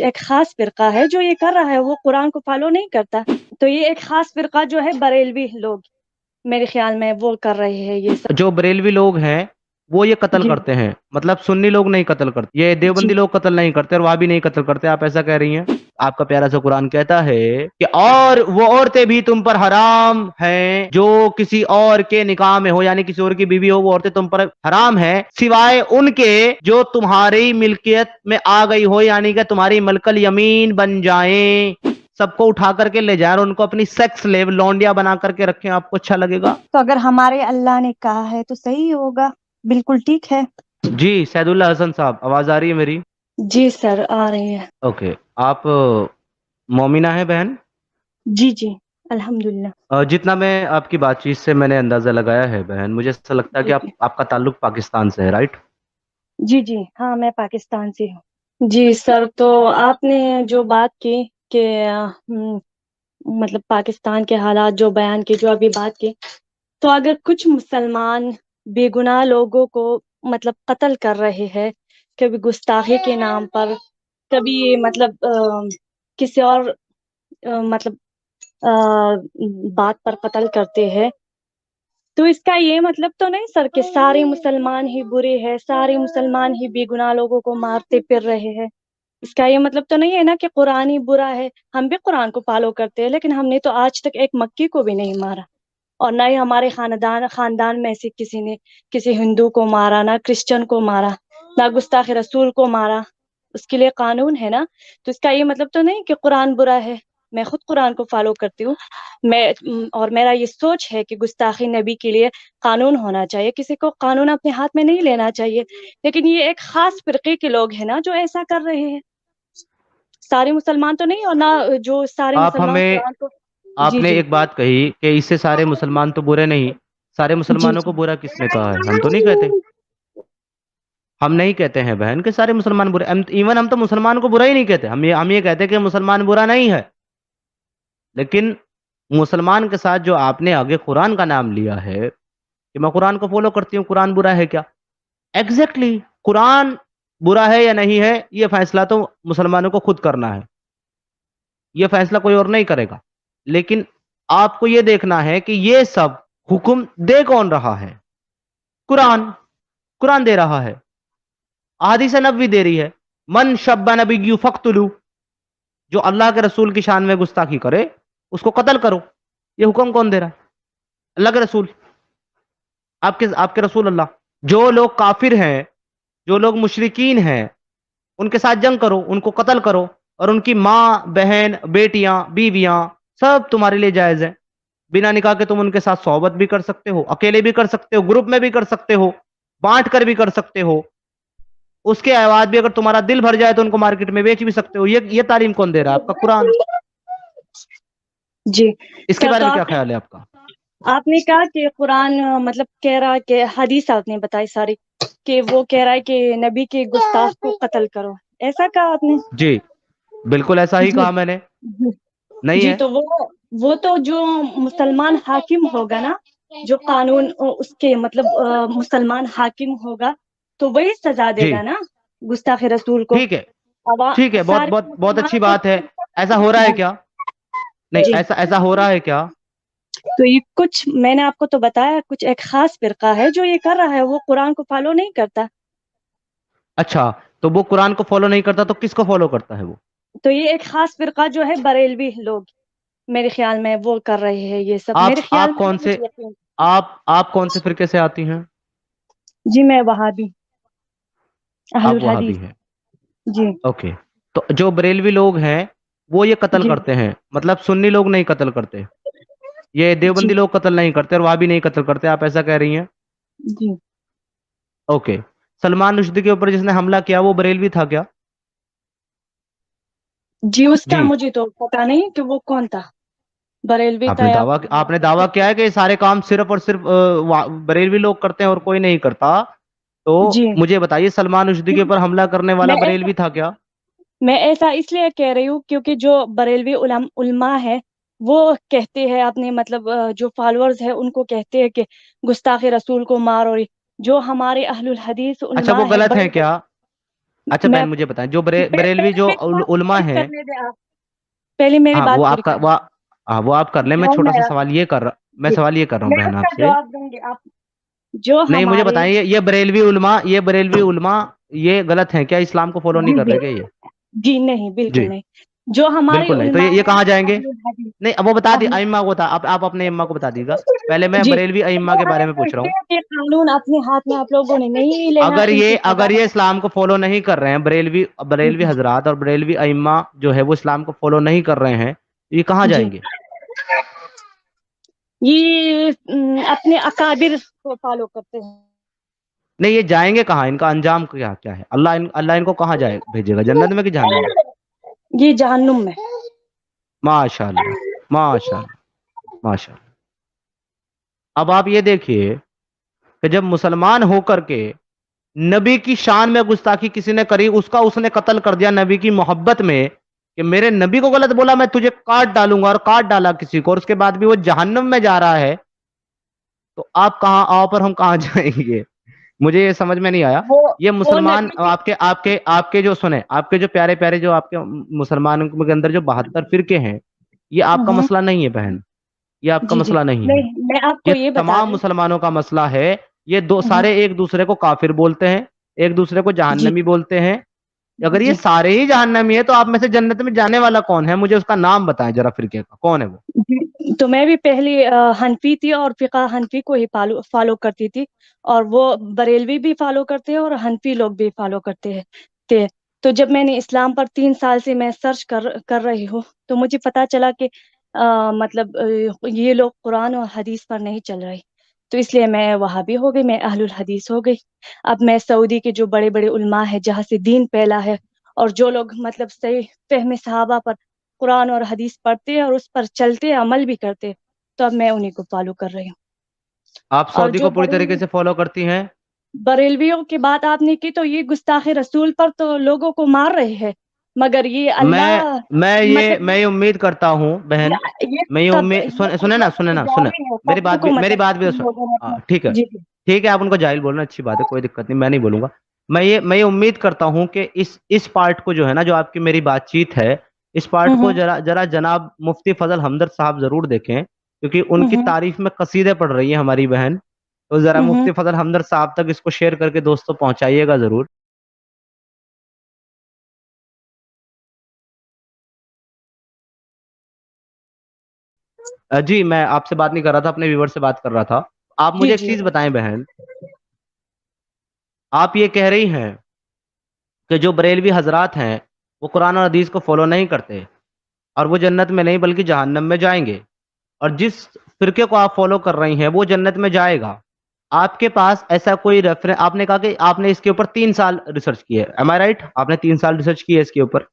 کچھ ایک خاص فرقہ ہے جو یہ کر رہا ہے، وہ قرآن کو فالو نہیں کرتا. تو یہ ایک خاص فرقہ جو ہے بریلوی لوگ، میرے خیال میں وہ کر رہے ہیں یہ سب. جو بریلوی لوگ ہیں وہ یہ قتل جی کرتے ہیں، مطلب سنی لوگ نہیں قتل کرتے، یہ جی دیوبندی لوگ قتل نہیں کرتے اور وہابی نہیں قتل کرتے، آپ ایسا کہہ رہی ہیں. آپ کا پیارا سا قرآن کہتا ہے کہ اور وہ عورتیں بھی تم پر حرام ہیں جو کسی اور کے نکاح میں ہو، یعنی کسی اور کی بیوی ہو، وہ عورتیں تم پر حرام ہیں سوائے ان کے جو تمہاری ملکیت میں آ گئی ہو، یعنی کہ تمہاری ملک الیمین بن جائیں. سب کو اٹھا کر کے لے جائیں اور ان کو اپنی سیکس لیو لونڈیا بنا کر کے رکھیں، آپ کو اچھا لگے گا؟ تو اگر ہمارے اللہ نے کہا ہے تو صحیح ہوگا، بالکل ٹھیک ہے. جی سید اللہ حسن صاحب، آواز آ رہی ہے میری؟ جی سر آ رہی ہے. اوکے. آپ مومنہ ہیں بہن؟ جی جی الحمدللہ. جتنا میں آپ کی بات چیت سے میں نے اندازہ لگایا ہے بہن، مجھے ایسا لگتا ہے کہ جی آپ کا تعلق پاکستان سے ہے، رائٹ؟ جی جی ہاں میں پاکستان سے ہوں. جی سر، تو آپ نے جو بات کی کہ مطلب پاکستان کے حالات جو بیان کی، جو ابھی بات کی، تو اگر کچھ مسلمان بے گناہ لوگوں کو مطلب قتل کر رہے ہیں، کبھی گستاخی کے نام پر، کبھی مطلب کسی اور مطلب بات پر قتل کرتے ہیں، تو اس کا یہ مطلب تو نہیں سر کہ سارے مسلمان ہی برے ہیں، سارے مسلمان ہی بے گناہ لوگوں کو مارتے پھر رہے ہیں. اس کا یہ مطلب تو نہیں ہے نا کہ قرآن ہی برا ہے. ہم بھی قرآن کو فالو کرتے ہیں، لیکن ہم نے تو آج تک ایک مکی کو بھی نہیں مارا، اور نہ ہی ہمارے خاندان میں سے کسی نے کسی ہندو کو مارا، نہ کرسچن کو مارا، نہ گستاخ رسول کو مارا. اس کے لیے قانون ہے نا. تو اس کا یہ مطلب تو نہیں کہ قرآن برا ہے. میں خود قرآن کو فالو کرتی ہوں، میں اور میرا یہ سوچ ہے کہ گستاخی نبی کے لیے قانون ہونا چاہیے، کسی کو قانون اپنے ہاتھ میں نہیں لینا چاہیے. لیکن یہ ایک خاص فرقے کے لوگ ہیں نا جو ایسا کر رہے ہیں. سارے مسلمان تو نہیں، اور نہ جو سارے آپ مسلمان ہمیں قرآن کو. آپ جی نے جی ایک بات کہی کہ اس سے سارے مسلمان تو برے نہیں. سارے جی مسلمانوں کو برا کس نے کہا ہے؟ ہم تو نہیں کہتے. ہم نہیں کہتے ہیں بہن کہ سارے مسلمان برے، ایون ہم تو مسلمان کو برا ہی نہیں کہتے. ہم یہ کہتے ہیں کہ مسلمان برا نہیں ہے. لیکن مسلمان کے ساتھ جو آپ نے آگے قرآن کا نام لیا ہے کہ میں قرآن کو فالو کرتی ہوں، قرآن برا ہے کیا؟ ایگزیکٹلی قرآن برا ہے یا نہیں ہے یہ فیصلہ تو مسلمانوں کو خود کرنا ہے، یہ فیصلہ کوئی اور نہیں کرے گا. لیکن آپ کو یہ دیکھنا ہے کہ یہ سب حکم دے کون رہا ہے؟ قرآن. قرآن دے رہا ہے، احادیث نبوی دے رہی ہے. من شب نبی فقتلو، جو اللہ کے رسول کی شان میں گستاخی کرے اس کو قتل کرو. یہ حکم کون دے رہا ہے؟ اللہ کے رسول، آپ کے رسول اللہ. جو لوگ کافر ہیں، جو لوگ مشرکین ہیں، ان کے ساتھ جنگ کرو، ان کو قتل کرو، اور ان کی ماں، بہن، بیٹیاں، بیویاں سب تمہارے لیے جائز ہیں. بنا نکاح کے تم ان کے ساتھ صحبت بھی کر سکتے ہو، اکیلے بھی کر سکتے ہو، گروپ میں بھی کر سکتے ہو، بانٹ کر بھی کر سکتے ہو. اس کے بعد بھی اگر تمہارا دل بھر جائے تو ان کو مارکیٹ میں بیچ بھی سکتے ہو. یہ تعلیم کون دے رہا ہے؟ آپ کا قرآن. جی اس کے سر. بارے تو میں کیا خیال ہے آپ کا؟ آپ نے کہا کہ قرآن مطلب کہہ رہا کہ حدیث آپ نے بتائی ساری کہ وہ کہہ رہا ہے کہ نبی کے گستاخ کو قتل کرو، ایسا کہا آپ نے؟ جی بالکل ایسا ہی جی کہا میں نے. جی نہیں جی. ہے؟ تو وہ تو جو مسلمان حاکم ہوگا نا، جو قانون اس کے مطلب مسلمان حاکم ہوگا تو وہی سزا دے جی گا نا گستاخ رسول کو. ٹھیک ہے. ٹھیک ہے، بہت سارے بہت بہت اچھی مسلمانوں بات ہے. کو. ایسا ہو رہا ہے جی کیا؟ نہیں، جی. ایسا ہو رہا ہے کیا؟ تو یہ کچھ میں نے آپ کو تو بتایا، کچھ ایک خاص فرقہ ہے جو یہ کر رہا ہے، وہ قرآن کو فالو نہیں کرتا. اچھا، تو وہ قرآن کو فالو نہیں کرتا تو کس کو فالو کرتا ہے وہ؟ تو یہ ایک خاص فرقہ جو ہے بریلوی لوگ، میرے خیال میں وہ کر رہے ہیں یہ سب، میرے خیال آپ میں کون نہیں، سے مجھے یقین. آپ کون سے فرقے سے آتی ہیں؟ جی میں وہابی، اہل آپ وہابی الحدیث. ہیں؟ جی اوکے. تو جو بریلوی لوگ ہیں وہ یہ قتل جی کرتے ہیں، مطلب سنی لوگ نہیں قتل کرتے. یہ جی دیوبندی لوگ قتل نہیں کرتے اور وہابی نہیں قتل کرتے، آپ ایسا کہہ رہی ہیں؟ جی اوکے. سلمان رشدی کے اوپر جس نے حملہ کیا وہ بریلوی تھا کیا؟ جی. اس کا جی. مجھے تو پتا نہیں کہ وہ کون تھا، بریلوی تھا یا. آپ نے دعویٰ کیا ہے کہ یہ سارے کام صرف اور صرف بریلوی لوگ کرتے ہیں اور کوئی نہیں کرتا. تو جی مجھے بتائیے سلمان رشدی کے اوپر حملہ کرنے والا میں ایسا بریلوی تھا کیا؟ میں ایسا اس لیے کہہ رہی ہوں کیونکہ جو بریلوی علماء ہے وہ کہتے ہیں اپنے مطلب جو فالوورز ہیں ان کو کہتے ہیں کہ گستاخ رسول کو مارو. جو ہمارے اہل الحدیث اچھا علماء وہ ہے غلط بڑے ہیں بڑے. کیا؟ اچھا میں بہن مجھے بتائیں، جو بریلوی پہلے جو میری بات علماء پوری ہیں، کرنے دیں آپ، پہلے میری ہاں بات وہ پوری آپ کا کرنے وہ ہاں وہ آپ کر لیں، دیں، میں اور چھوٹا سا سوال یہ کر رہا میں جی سوال یہ کر رہا ہوں میں بہن اس آپ کا سے. جواب دوں گی آپ. جو نہیں مجھے ہمارے بتائیں، یہ بریلوی علماء یہ غلط ہیں کیا؟ اسلام کو فالو نہیں جی کر جی رہے کیا یہ؟ جی نہیں بالکل جی نہیں. جو ہمارے بالکل نہیں، تو علماء یہ ہیں نا کہاں جائیں گے؟ اہل الحدیث، نہیں اب وہ بتا دی اہل ائمہ کو تھا، آپ اپنے ائمہ کو بتا دیجیے گا. پہلے میں جی بریلوی ائمہ وہ کے بارے ہمیں میں پوچھ رہا پوچھتے ہوں. ہیں کہ قانون اپنے ہاتھ میں آپ لوگوں نے نہیں لینا ان کی اگر سزا. یہ اسلام کو فالو نہیں کر رہے ہیں، بریلوی حضرات اور بریلوی ائمہ جو ہے وہ اسلام کو فالو نہیں کر رہے ہیں، یہ کہاں جی جائیں گے؟ یہ اپنے اکابر کو فالو کرتے ہیں. نہیں یہ جائیں گے کہاں؟ ان کا انجام کیا ہے؟ اللہ ان کو کہاں بھیجے گا، جنت میں کہ جہنم میں؟ یہ جہنم میں. ماشاء اللہ، ماشاء اللہ، ماشاء اللہ. اب آپ یہ دیکھیے کہ جب مسلمان ہو کر کے نبی کی شان میں گستاخی کسی نے کری، اس نے قتل کر دیا نبی کی محبت میں، کہ میرے نبی کو غلط بولا میں تجھے کاٹ ڈالوں گا، اور کاٹ ڈالا کسی کو، اور اس کے بعد بھی وہ جہنم میں جا رہا ہے، تو آپ کہاں آؤ پر ہم کہاں جائیں گے؟ مجھے یہ سمجھ میں نہیں آیا. یہ وہ مسلمان نبی کی آپ کے جو سنیں، آپ کے جو پیارے پیارے جو آپ کے مسلمانوں کے اندر جو 72 فرقے ہیں، یہ آپ کا مسئلہ نہیں ہے بہن، یہ آپ کا جی جی مسئلہ نہیں ہے. نہیں میں آپ یہ کو یہ بتا تمام رہی مسلمانوں کا مسئلہ ہے. یہ دو ہوں. سارے ایک دوسرے کو کافر بولتے ہیں، ایک دوسرے کو جی جہنمی بولتے ہیں. اگر یہ جی سارے ہی جہنمی ہے تو آپ میں سے جنت میں جانے والا کون ہے؟ مجھے اس کا نام بتائیں ذرا، فرقے کا کون ہے وہ؟ جی تو میں بھی پہلی حنفی تھی اور فقہ حنفی کو ہی فالو کرتی تھی، اور وہ بریلوی بھی فالو کرتے ہیں اور حنفی لوگ بھی فالو کرتے ہیں تھے. تو جب میں نے اسلام پر 3 سال سے میں سرچ کر رہی ہوں، تو مجھے پتا چلا کہ مطلب یہ لوگ قرآن اور حدیث پر نہیں چل رہے. تو اس لیے میں وہابی ہو گئی، میں اہل الحدیث ہو گئی. اب میں سعودی کے جو بڑے بڑے علماء ہیں جہاں سے دین پھیلا ہے، اور جو لوگ مطلب صحیح فہم صحابہ پر قرآن اور حدیث پڑھتے ہیں اور اس پر چلتے عمل بھی کرتے، تو اب میں انہیں کو فالو کر رہی ہوں. آپ اور سعودی جو کو پوری طریقے سے فالو کرتی ہیں؟ بریلویوں کی بات آپ نے کی، تو یہ گستاخ رسول پر تو لوگوں کو مار رہے ہیں، مگر یہ میں اللہ مطلب یہ امید کرتا ہوں بہن، یہ میں یہ سب امید سنیں جاری ہے، میری سب کو میری مطلب بات بھی ان لوگوں نے ہاں اپنا. ٹھیک ہے، جی جی ٹھیک ہے، آپ ان کو جاہل بولنا اچھی بات ہے، کوئی دقت نہیں، میں نہیں بولوں گا. میں یہ امید کرتا ہوں کہ اس پارٹ کو جو ہے نا، جو آپ کی میری بات چیت ہے، اس پارٹ کو ہوں ذرا جناب مفتی فضل ہمدرد صاحب ضرور دیکھیں، کیونکہ ان کی ہوں تعریف میں قصیدے پڑھ رہی ہے ہماری بہن. تو ذرا ہوں مفتی فضل ہمدرد صاحب تک اس کو شیئر کر کے دوستوں پہنچائیے گا ضرور. جی میں آپ سے بات نہیں کر رہا تھا، اپنے ویور سے بات کر رہا تھا. آپ جی مجھے ایک جی چیز بتائیں بہن، آپ یہ کہہ رہی ہیں کہ جو بریلوی حضرات ہیں وہ قرآن اور حدیث کو فالو نہیں کرتے، اور وہ جنت میں نہیں بلکہ جہنم میں جائیں گے، اور جس فرقے کو آپ فالو کر رہی ہیں وہ جنت میں جائے گا. آپ کے پاس ایسا کوئی ریفرنس؟ آپ نے کہا کہ آپ نے اس کے اوپر 3 سال ریسرچ کی ہے، ایم آئی رائٹ؟ آپ نے 3 سال ریسرچ کی ہے اس کے اوپر.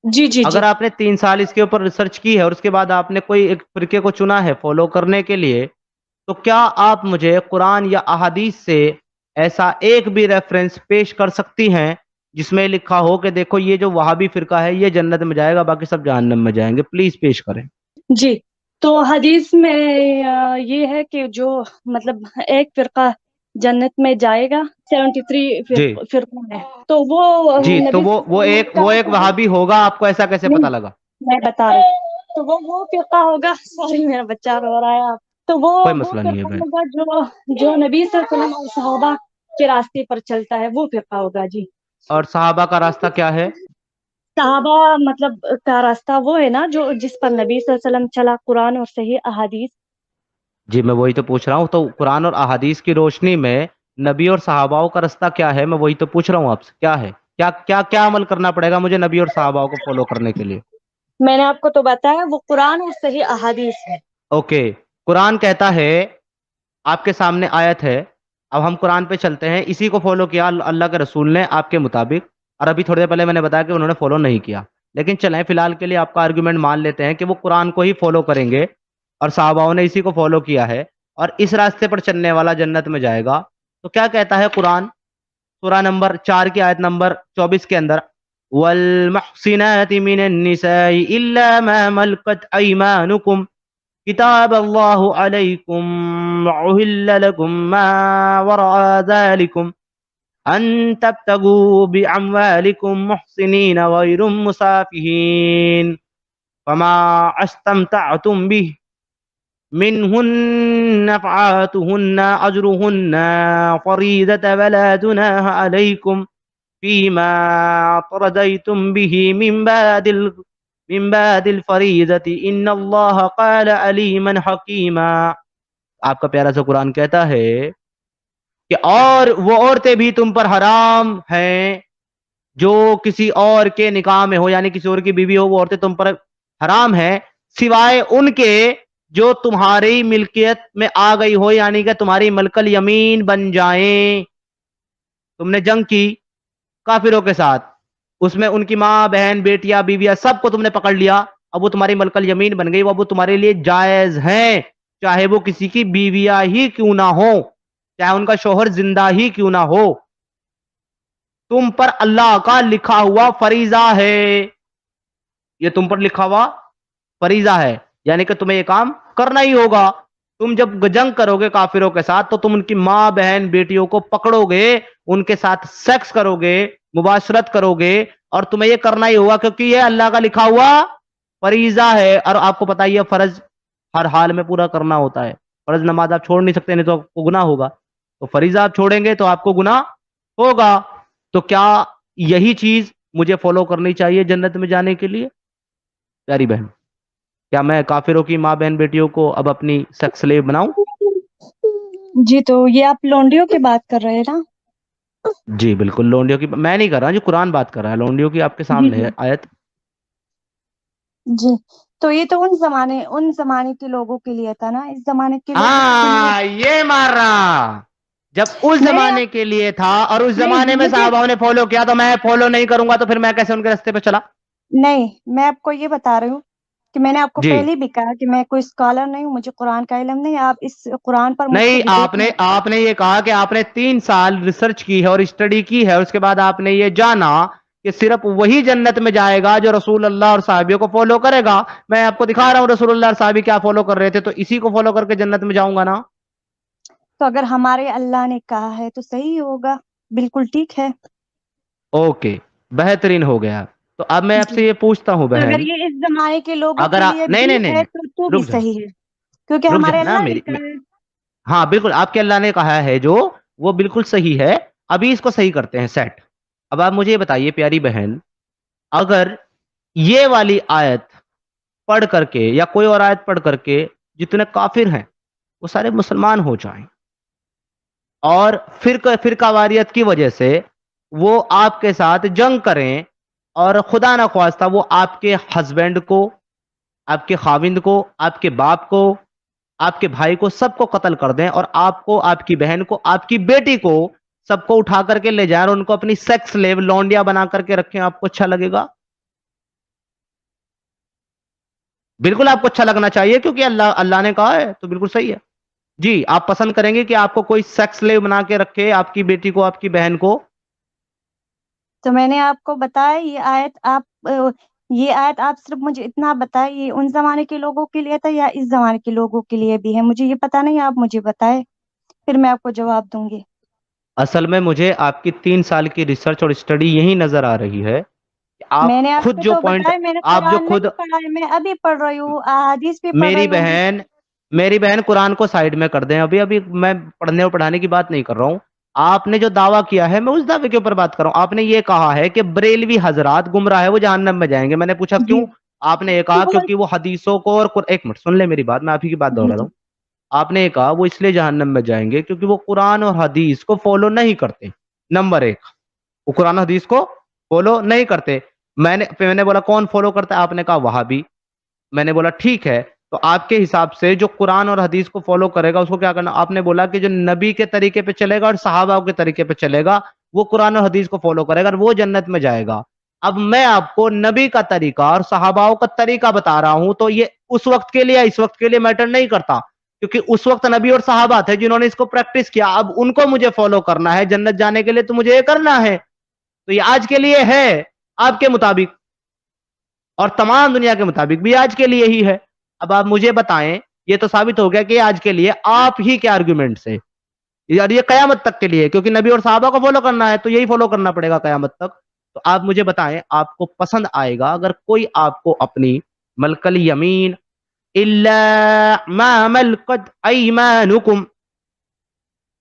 جی جی جی اگر آپ نے 3 سال اس کے اوپر ریسرچ کی ہے اور اس کے بعد آپ نے کوئی ایک فرقے کو چنا ہے فالو کرنے کے لیے، تو کیا آپ مجھے قرآن یا احادیث سے ایسا ایک بھی ریفرنس پیش کر سکتی ہیں جس میں لکھا ہو کہ دیکھو یہ جو وہابی فرقہ ہے یہ جنت میں جائے گا، باقی سب جہنم میں جائیں گے؟ پلیز پیش کریں. جی. تو حدیث میں یہ ہے کہ جو مطلب ایک فرقہ جنت میں جائے گا 73 جی فرقوں میں، تو وہ جی، تو نبی صلی اللہ علیہ وسلم وہ ایک کا وہابی ہوگا، آپ کو ایسا کیسے نہیں، پتا لگا؟ میں بتا رہی ہوں. تو وہ فرقہ ہوگا، سوری میرا بچہ رو رہا ہے. آپ تو کوئی وہ مسئلہ نہیں ہے فرقہ بہن. ہوگا جو نبی صلی اللہ علیہ وسلم اور صحابہ کے راستے پر چلتا ہے، وہ فرقہ ہوگا. جی. اور صحابہ کا راستہ کیا ہے؟ صحابہ مطلب کا راستہ وہ ہے نا جو جس پر نبی صلی اللہ علیہ وسلم چلا، قرآن اور صحیح احادیث. جی میں وہی تو پوچھ رہا ہوں، تو قرآن اور احادیث کی روشنی میں نبی اور صحاباؤں کا راستہ کیا ہے؟ میں وہی تو پوچھ رہا ہوں آپ سے، کیا ہے؟ کیا عمل کرنا پڑے گا مجھے نبی اور صحاباؤں کو فالو کرنے کے لیے؟ میں نے آپ کو تو بتایا، وہ قرآن اور صحیح احادیث ہے. اوکے، قرآن کہتا ہے، آپ کے سامنے آیت ہے، اب ہم قرآن پہ چلتے ہیں. اسی کو فالو کیا اللہ کے رسول نے آپ کے مطابق، اور ابھی تھوڑی دیر پہلے میں نے بتایا کہ انہوں نے فالو نہیں کیا. لیکن چلیں فی الحال کے لیے آپ کا آرگومنٹ مان لیتے ہیں کہ وہ قرآن کو ہی فالو کریں گے اور صحاباؤں نے اسی کو فالو کیا ہے، اور اس راستے پر چلنے والا جنت میں جائے گا. تو کیا کہتا ہے قرآن؟ سورہ نمبر 4 کی آیت نمبر 24 کے اندر، وَالْمُحْصِنَاتِ مِنَ النِّسَاءِ إِلَّا مَا مَلْكَتْ أَيْمَانُكُمْ كتاب اللہ علیکم وأحل لکم ما وراء ذلکم. ان تبتغوا باموالکم محسنین غیر مسافہین فما استمتعتم به منهن فآتوهن أجرهن فريضة ولا جناح عليكم فيما ترضيتم به من بعد الفریضة ان اللہ قال علیما حکیما. آپ کا پیارا سا قرآن کہتا ہے کہ اور وہ عورتیں بھی تم پر حرام ہیں جو کسی اور کے نکاح میں ہو، یعنی کسی اور کی بیوی ہو، وہ عورتیں تم پر حرام ہیں سوائے ان کے جو تمہاری ملکیت میں آ گئی ہو، یعنی کہ تمہاری ملک الیمین بن جائیں. تم نے جنگ کی کافروں کے ساتھ، اس میں ان کی ماں بہن بیٹیاں بیویاں سب کو تم نے پکڑ لیا، اب وہ تمہاری ملک الیمین بن گئی، وہ تمہارے لیے جائز ہیں، چاہے وہ کسی کی بیویاں ہی کیوں نہ ہو، چاہے ان کا شوہر زندہ ہی کیوں نہ ہو. تم پر اللہ کا لکھا ہوا فریضہ ہے، یہ تم پر لکھا ہوا فریضہ ہے، یعنی کہ تمہیں یہ کام کرنا ہی ہوگا. تم جب جنگ کرو گے کافروں کے ساتھ تو تم ان کی ماں بہن بیٹیوں کو پکڑو گے، ان کے ساتھ سیکس کرو گے، مباشرت کرو گے، اور تمہیں یہ کرنا ہی ہوگا کیونکہ یہ اللہ کا لکھا ہوا فریضہ ہے. اور آپ کو پتہ ہی ہے فرض ہر حال میں پورا کرنا ہوتا ہے. فرض نماز آپ چھوڑ نہیں سکتے، نہیں تو آپ کو گناہ ہوگا، تو فریضہ آپ چھوڑیں گے تو آپ کو گناہ ہوگا. تو کیا یہی چیز مجھے فالو کرنی چاہیے جنت میں جانے کے لیے؟ پیاری بہن، کیا میں کافروں کی ماں بہن بیٹیوں کو اب اپنی سیکس سلیو بناؤں؟ جی تو یہ آپ لونڈیوں کی بات کر رہے ہیں نا؟ جی بالکل، لونڈیوں کی میں نہیں کر رہا، جو قرآن بات کر رہا ہے، لونڈیوں کی آپ کے جی سامنے جی ہے آیت. جی تو یہ تو ان زمانے کے لوگوں کے لیے تھا نا، اس زمانے کے لوگوں کے لیے ہاں یہ مار رہا، جب اس میں نے زمانے کے لیے تھا اور اس زمانے نہیں میں مجھے صحابہ نے فالو کیا تو میں فالو نہیں کروں گا، تو پھر میں کیسے ان کے راستے پہ چلا؟ نہیں، میں آپ کو یہ بتا رہی ہوں کہ میں نے آپ کو جی پہلے بھی کہا کہ میں کوئی اسکالر نہیں ہوں، مجھے قرآن کا علم نہیں. آپ اس قرآن پر مجھ سے نہیں، ڈبیٹ نہیں. آپ نے یہ کہا کہ آپ نے 3 سال ریسرچ کی ہے اور اسٹڈی کی ہے، اس کے بعد آپ نے یہ جانا کہ صرف وہی جنت میں جائے گا جو رسول اللہ اور صحابیوں کو فالو کرے گا. میں آپ کو دکھا رہا ہوں رسول اللہ اور صحابی کیا فالو کر رہے تھے، تو اسی کو فالو کر کے جنت میں جاؤں گا نا. تو اگر ہمارے اللہ نے کہا ہے تو صحیح ہوگا، بالکل ٹھیک ہے. اوکے، بہترین ہو گیا. تو اب میں آپ جی سے یہ پوچھتا ہوں تو اگر بہن، یہ اس زمانے کے لوگوں اگر کے لیے نہیں بھی نہیں نہیں ہے نہیں تو بھی رک جا، صحیح ہے، کیونکہ رک ہمارے جا نا اللہ نے میری کہا ہے. ہاں بالکل، آپ کے اللہ نے کہا ہے جو وہ بالکل صحیح ہے. ابھی اس کو صحیح کرتے ہیں سیٹ. اب آپ مجھے یہ بتائیے پیاری بہن، اگر یہ والی آیت پڑھ کر کے یا کوئی اور آیت پڑھ کر کے جتنے کافر ہیں وہ سارے مسلمان ہو جائیں، اور فرقہ واریت کی وجہ سے وہ آپ کے ساتھ جنگ کریں، اور خدا نہ خواستہ وہ آپ کے ہسبینڈ کو، آپ کے خاوند کو، آپ کے باپ کو، آپ کے بھائی کو، سب کو قتل کر دیں، اور آپ کو، آپ کی بہن کو، آپ کی بیٹی کو، سب کو اٹھا کر کے لے جائیں اور ان کو اپنی سیکس لیو لونڈیا بنا کر کے رکھیں، آپ کو اچھا لگے گا؟ بالکل آپ کو اچھا لگنا چاہیے، کیونکہ اللہ نے کہا ہے تو بالکل صحیح ہے. جی آپ پسند کریں گے کہ آپ کو کوئی سیکس لیو بنا کے رکھے، آپ کی بیٹی کو، آپ کی بہن کو؟ تو میں نے آپ کو بتایا یہ آیت آپ صرف مجھے اتنا بتائیں، یہ ان زمانے کے لوگوں کے لیے تھا یا اس زمانے کے لوگوں کے لیے بھی ہے؟ مجھے یہ پتا نہیں، آپ مجھے بتائیں پھر میں آپ کو جواب دوں گی. اصل میں مجھے آپ کی 3 سال کی ریسرچ اور اسٹڈی یہی نظر آ رہی ہے کہ آپ میں نے آپ خود کو جو تو پوائنٹ، بتایا، میں نے آپ جو قرآن خود، نہیں پڑھا ہے، میں ابھی پڑھ رہی ہوں، احادیث بھی پڑھ میری رہی ہوں. بہن میری بہن قرآن کو سائڈ میں کر دیں، ابھی میں پڑھنے اور پڑھانے کی بات نہیں کر رہا ہوں. آپ نے جو دعویٰ کیا ہے میں اس دعوے کے اوپر بات کر رہا ہوں. آپ نے یہ کہا ہے کہ بریلوی حضرات گمراہ ہے، وہ جہنم میں جائیں گے. میں نے پوچھا جی کیوں؟ آپ نے یہ کہا کیونکہ وہ حدیثوں کو اور ایک منٹ سن لے میری بات، میں آپ ہی کی بات جی دوہرا رہا جی ہوں. آپ نے یہ کہا وہ اس لیے جہنم میں جائیں گے کیونکہ وہ قرآن اور حدیث کو فالو نہیں کرتے. نمبر 1، وہ قرآن و حدیث کو فالو نہیں کرتے. میں نے بولا کون فالو کرتا ہے؟ آپ نے کہا وہابی. میں نے بولا ٹھیک ہے، تو آپ کے حساب سے جو قرآن اور حدیث کو فالو کرے گا اس کو کیا کرنا؟ آپ نے بولا کہ جو نبی کے طریقے پہ چلے گا اور صحابہ کے طریقے پہ چلے گا وہ قرآن اور حدیث کو فالو کرے گا اور وہ جنت میں جائے گا. اب میں آپ کو نبی کا طریقہ اور صحاباؤں کا طریقہ بتا رہا ہوں، تو یہ اس وقت کے لیے اس وقت کے لیے میٹر نہیں کرتا، کیونکہ اس وقت نبی اور صحابہ تھے جنہوں نے اس کو پریکٹس کیا. اب ان کو مجھے فالو کرنا ہے جنت جانے کے لیے، تو مجھے یہ کرنا ہے. تو یہ آج کے لیے ہے آپ کے مطابق، اور تمام دنیا کے مطابق بھی آج کے لیے ہی ہے. اب آپ مجھے بتائیں، یہ تو ثابت ہو گیا کہ آج کے لیے آپ ہی کے آرگومنٹ سے اور یہ قیامت تک کے لیے، کیونکہ نبی اور صحابہ کو فالو کرنا ہے تو یہی فالو کرنا پڑے گا قیامت تک. تو آپ مجھے بتائیں آپ کو پسند آئے گا اگر کوئی آپ کو اپنی ملک الیمین الا ما ملکت ایمانکم،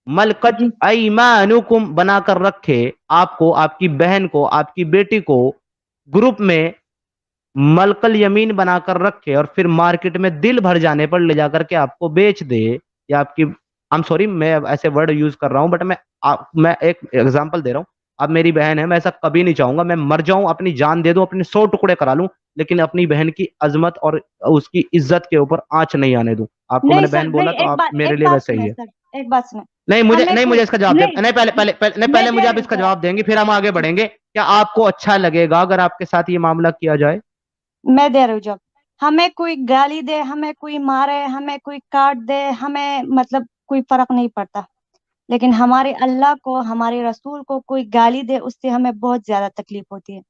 ملکت جی ایمانکم بنا کر رکھے، آپ کو، آپ کی بہن کو، آپ کی بیٹی کو گروپ میں ملک الیمین بنا کر رکھے، اور پھر مارکیٹ میں دل بھر جانے پر لے جا کر کے آپ کو بیچ دے، یا آپ کی، سوری میں ایسے ورڈ یوز کر رہا ہوں بٹ میں ایک ایگزامپل دے رہا ہوں. اب میری بہن ہے، میں ایسا کبھی نہیں چاہوں گا میں مر جاؤں، اپنی جان دے دوں، اپنے 100 ٹکڑے کرا لوں، لیکن اپنی بہن کی عظمت اور اس کی عزت کے اوپر آنچ نہیں آنے دوں. آپ کو میں نہیں نے سر، بہن بولا نہیں، تو آپ میرے لیے ویسے ہی سنیں ہے. سر، ایک بات سنیں. نہیں مجھے، ہمیں نہیں کوئی، مجھے اس کا جواب دیں، نہیں نہیں میں پہلے دے مجھے آپ رہی اس ہوں کا جواب. جواب دیں گے پھر ہم آگے جی بڑھیں گے. کیا آپ کو اچھا لگے گا اگر آپ کے ساتھ یہ معاملہ کیا جائے؟ میں دے رہی ہوں جواب. ہمیں کوئی گالی دے، ہمیں کوئی مارے، ہمیں کوئی کاٹ دے، ہمیں مطلب کوئی فرق نہیں پڑتا، لیکن ہمارے اللہ کو، ہمارے رسول کو کوئی گالی دے اس سے ہمیں بہت زیادہ تکلیف ہوتی ہے،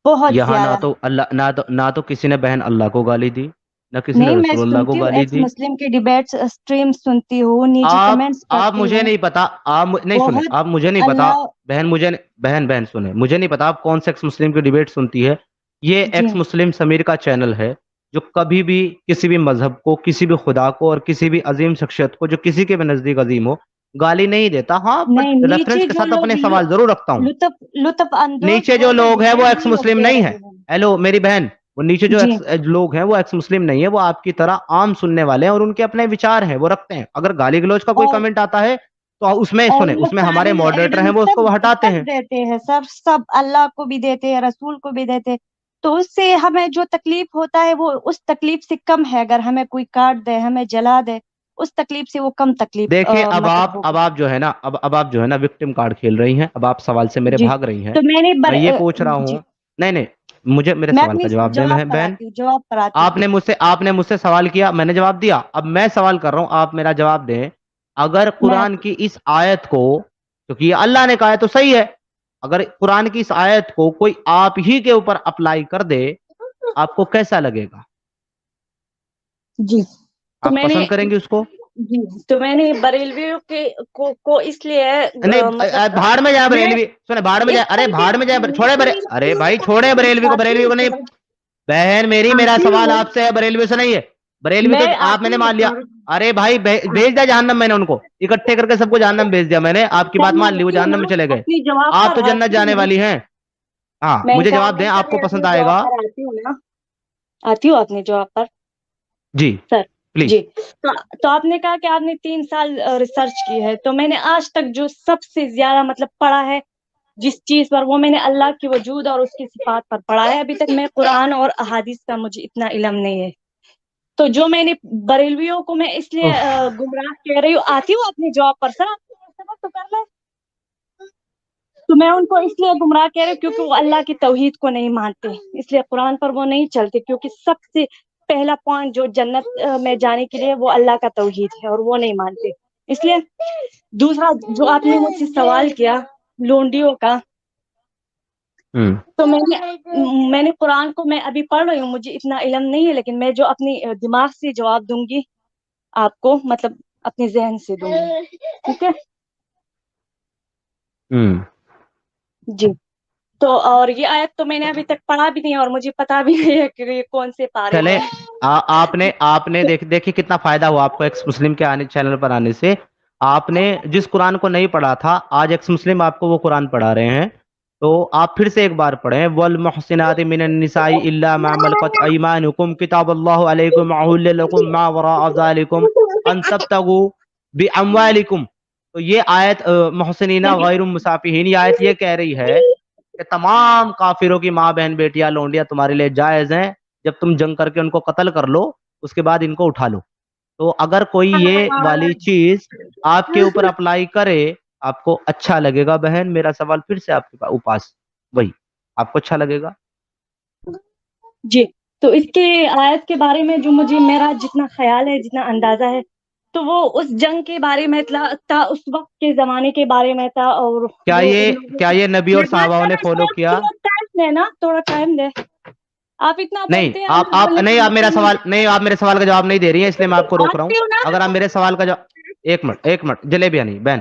بہت یہاں زیادہ. نہ تو کسی نے بہن اللہ کو گالی دی، نہ کسی نے نہیں، میں رسول اللہ کو سنتی ہوں، گالی ایکس دی. مسلم کی ڈیبیٹس اسٹریم سنتی ہوں، نیچے کمنٹس آپ پڑھتی مجھے ہوں. نہیں پتا، نہیں سنیں، بہت آپ مجھے نہیں پتا. اللہ. بہن مجھے، بہن سنیں، مجھے نہیں پتا آپ کون سے ایکس مسلم کی ڈیبیٹ سنتی ہے. یہ جی ایکس مسلم سمیر کا چینل ہے جو کبھی بھی کسی بھی مذہب کو، کسی بھی خدا کو، اور کسی بھی عظیم شخصیت کو جو کسی کے بھی نزدیک عظیم ہو گالی نہیں دیتا. ہاں نہیں، بٹ ریفرنس نیچے کے جو ساتھ لوگ اپنے سوال ضرور رکھتا ہوں. لطف اندوز نیچے جو ہوتے لوگ ہیں ہیں وہ ایکس وہی لوگ مسلم دے نہیں ہے. رہے ہیں. ہیلو میری بہن، وہ نیچے جو جی لوگ ہیں وہ ایکس مسلم نہیں ہے، وہ آپ کی طرح عام سننے والے ہیں اور ان کے اپنے وچار ہیں، وہ رکھتے ہیں. اگر گالی گلوچ کا کوئی اور کمنٹ آتا ہے تو اس میں اور سنیں، وہ اس میں ہمارے ساحل ماڈریٹر ہیں ایڈم وہ اس سب کو ہٹاتے سب ہیں. دیتے ہیں سر، سب اللہ کو بھی دیتے ہیں، رسول کو بھی دیتے ہیں. تو اس سے ہمیں جو تکلیف ہوتا ہے وہ اس تکلیف سے کم ہے. اگر ہمیں کوئی کاٹ دے، ہمیں جلا دے، اس تکلیف سے وہ کم تکلیف دیکھیں اب مطلب ہوگی. آپ جو ہے نا، اب آپ جو ہے نا وکٹم کارڈ کھیل رہی ہیں. اب آپ سوال سے میرے جی بھاگ رہی ہیں. تو میں نے میں یہ پوچھ رہا جی ہوں، نہیں مجھے میرے میں سوال اپنی کا جواب دیں جواب پر بہن. آتی ہوں، جواب پر آتی ہوں. آپ نے مجھ سے سوال کیا، میں نے جواب دیا. اب میں سوال کر رہا ہوں، آپ میرا جواب دیں. اگر میں قرآن کی اس آیت کو، کیونکہ یہ اللہ نے کہا ہے تو صحیح ہے، اگر قرآن کی اس آیت کو کوئی آپ ہی کے اوپر اپلائی کر دے آپ کو کیسا لگے گا؟ جی تو آپ میں نے پسند کریں گے اس کو؟ جی تو میں نے بریلویوں کے کو اس لیے نہیں مطلب بھاڑ میں جائے میں بریلوی، سنے بھاڑ میں اس جائے، ارے پر بھی بھاڑ میں جائے، چھوڑے ارے بھائی چھوڑے بریلوی کو، آتی بریلوی کو نہیں. ہوں بہن میری، میرا آتی سوال ہوں آپ سے ہے، بریلوی سے نہیں ہے. بریلوی تو میں آپ، میں آتی نے ہوں مان لیا. سر. ارے بھائی بھیج دیا جہنم، میں نے ان کو اکٹھے کر کے سب کو جہنم بھیج دیا میں نے. آپ کی سر بات میں مان لی، وہ آتی ہوں جہنم نا، میں چلے گئے. اپنی جواب آپ پر تو جنت آتی جانے ہوں. والی ہیں. ہاں میں مجھے انکار جواب دیں، نہیں کر آپ رہی، کو اپنی پسند آئے جواب گا؟ پر آتی ہوں نا، آتی ہوں اپنے جواب پر. جی سر پلیز. جی تو آپ نے کہا کہ آپ نے 3 سال ریسرچ کی ہے. تو میں نے آج تک جو سب سے زیادہ مطلب پڑھا ہے جس چیز پر، وہ میں نے اللہ کی وجود اور اس کی صفات پر پڑھا ہے. ابھی تک میں قرآن اور احادیث کا مجھے اتنا علم نہیں ہے. تو جو میں نے بریلویوں کو میں اس لیے اف، گمراہ کہہ رہی ہوں، آتی ہوں اپنی جاب پر. سر آپ تو کر لیں. تو میں ان کو اس لیے گمراہ کہہ رہی ہوں کیونکہ وہ اللہ کی توحید کو نہیں مانتے، اس لیے قرآن پر وہ نہیں چلتے. کیونکہ سب سے پہلا پوائنٹ جو جنت میں جانے کے لیے وہ اللہ کا توحید ہے، اور وہ نہیں مانتے. اس لیے دوسرا جو آپ نے مجھ سے سوال کیا لونڈیوں کا، ہوں تو میں نے قرآن کو میں ابھی پڑھ رہی ہوں، مجھے اتنا علم نہیں ہے، لیکن میں جو اپنی دماغ سے جواب دوں گی آپ کو، مطلب اپنے ذہن سے دوں گی. ٹھیک ہے ہوں جی. تو اور یہ آیت تو میں نے ابھی تک پڑھا بھی نہیں، اور مجھے پتا بھی نہیں ہے کہ یہ کون سے پارے چلیں. میں. آپ نے دیکھیے کتنا فائدہ ہوا آپ کو ایکس مسلم کے چینل پر آنے سے. آپ نے جس قرآن کو نہیں پڑھا تھا، آج ایکس مسلم آپ کو وہ قرآن پڑھا رہے ہیں. تو آپ پھر سے ایک بار پڑھیں، والمحصنات من النساء الا ما ملكت ايمانكم كتاب الله عليكم احل لكم ما وراء ذلكم ان تبتغوا باموالكم. تو یہ آیت محسنین غیر مسافحین، یہ آیت یہ کہہ رہی ہے کہ تمام کافروں کی ماں بہن بیٹیاں لونڈیاں تمہارے لیے جائز ہیں، جب تم جنگ کر کے ان کو قتل کر لو اس کے بعد ان کو اٹھا لو. تو اگر کوئی یہ والی چیز آپ کے اوپر اپلائی کرے آپ کو اچھا لگے گا؟ بہن میرا سوال پھر سے آپ کے پاس وہی، آپ کو اچھا لگے گا؟ جی. تو اس کے آیت کے بارے میں جو مجھے میرا جتنا خیال ہے، جتنا اندازہ ہے، تو وہ اس جنگ کے بارے میں تھا، اس وقت کے زمانے کے بارے میں تھا. اور وہ ان لوگوں کیا کو، یہ نبی اور میں بات صحابہ نے کرنا فالو کیا؟ تھوڑا ٹائم دے نا، تھوڑا ٹائم دے. آپ اتنا نہیں بولتے ہیں، ہمیں آپ بولنے نہیں، کا آپ موقع میرا نہیں سوال نہیں، آپ میرے سوال کا جواب نہیں دے رہی ہیں، اس لیے میں آپ کو روک رہا ہوں. آتی ہوں نا. اگر آپ میرے سوال کا جواب، ایک منٹ جلیبیاں نہیں بہن،